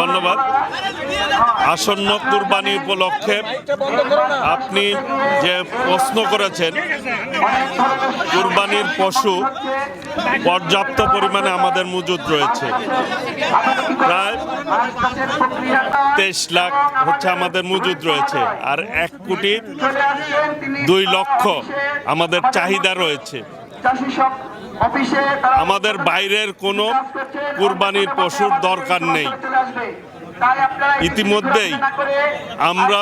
ধন্যবাদ। আসন্ন কুরবানি উপলক্ষে আপনি যে প্রশ্ন করেছেন, কুরবানির পশু পর্যাপ্ত পরিমাণে আমাদের মজুদ রয়েছে। প্রায় 23 লাখ হচ্ছে আমাদের মজুদ রয়েছে, আর 1,02,00,000 আমাদের চাহিদা রয়েছে। আমাদের বাইরের কোনো কুরবানির পশুর দরকার নেই। ইতিমধ্যেই আমরা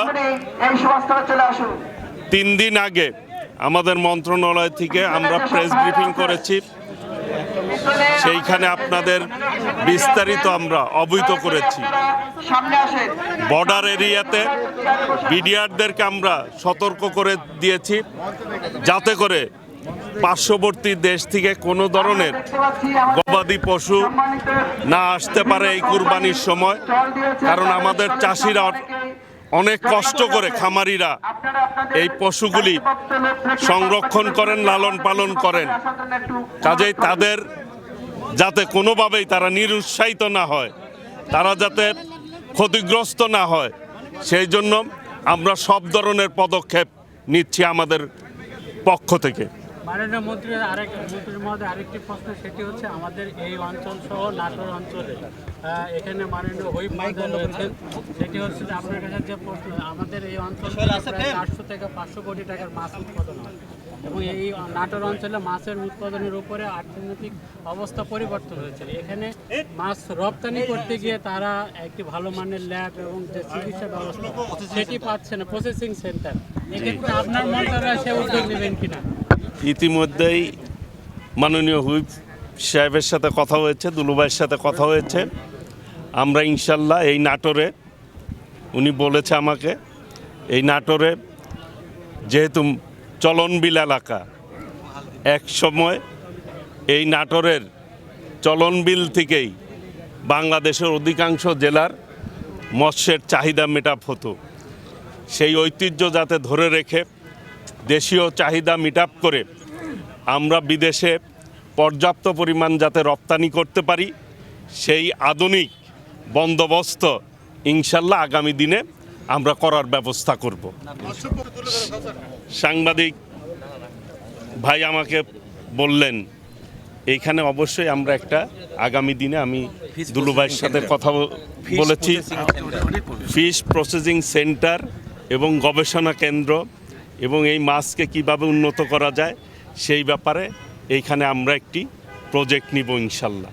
3 দিন আগে আমাদের মন্ত্রণালয় থেকে আমরা প্রেস ব্রিফিং করেছি, সেইখানে আপনাদের বিস্তারিত আমরা অবহিত করেছি। বর্ডার এরিয়াতে বিডিআরদেরকে আমরা সতর্ক করে দিয়েছি, যাতে করে পার্শ্ববর্তী দেশ থেকে কোনো ধরনের গবাদি পশু না আসতে পারে এই কুরবানির সময়। কারণ আমাদের চাষিরা অনেক কষ্ট করে, খামারিরা এই পশুগুলি সংরক্ষণ করেন, লালন পালন করেন। কাজেই তাদের যাতে কোনোভাবেই তারা নিরুৎসাহিত না হয়, তারা যাতে ক্ষতিগ্রস্ত না হয়, সেই জন্য আমরা সব ধরনের পদক্ষেপ নিচ্ছি আমাদের পক্ষ থেকে। মাননীয় মন্ত্রীর আরেকটি প্রশ্ন, সেটি হচ্ছে আমাদের এই অঞ্চল সহ নাটোর অঞ্চলে এখানে মাননীয় হুইপ রয়েছে, সেটি হচ্ছে যে আপনার কাছে যে প্রশ্ন, আমাদের এই অঞ্চলে 400 থেকে 500 কোটি টাকার মাছ উৎপাদন হয় এবং এই নাটোর অঞ্চলে মাছের উৎপাদনের উপরে অর্থনৈতিক অবস্থা পরিবর্তন হয়েছে। এখানে মাছ রপ্তানি করতে গিয়ে তারা একটি ভালো মানের ল্যাব এবং যে চিকিৎসা ব্যবস্থা সেটি পাচ্ছে না, প্রসেসিং সেন্টার। এক্ষেত্রে আপনার মন্ত্রণালয় সে উদ্যোগ নেবেন কিনা? ইতিমধ্যেই মাননীয় হুইপ সাহেবের সাথে কথা হয়েছে, দুলুভাইয়ের সাথে কথা হয়েছে। আমরা ইনশাল্লাহ এই নাটোরে, উনি বলেছে আমাকে, এই নাটোরে যেহেতু চলনবিল এলাকা, এক সময় এই নাটোরের চলনবিল থেকেই বাংলাদেশের অধিকাংশ জেলার মৎস্যের চাহিদা মেটাপ হতো। সেই ঐতিহ্য যাতে ধরে রেখে দেশীয় চাহিদা মিটআপ করে আমরা বিদেশে পর্যাপ্ত পরিমাণ যাতে রপ্তানি করতে পারি, সেই আধুনিক বন্দোবস্ত ইনশাল্লাহ আগামী দিনে আমরা করার ব্যবস্থা করব। সাংবাদিক ভাই আমাকে বললেন, এইখানে অবশ্যই আমরা একটা আগামী দিনে, আমি দুলুভাইয়ের সাথে কথা বলেছি, ফিশ প্রসেসিং সেন্টার এবং গবেষণা কেন্দ্র এবং এই মাছকে কিভাবে উন্নত করা যায় সেই ব্যাপারে এইখানে আমরা একটি প্রজেক্ট নিব ইনশাল্লাহ।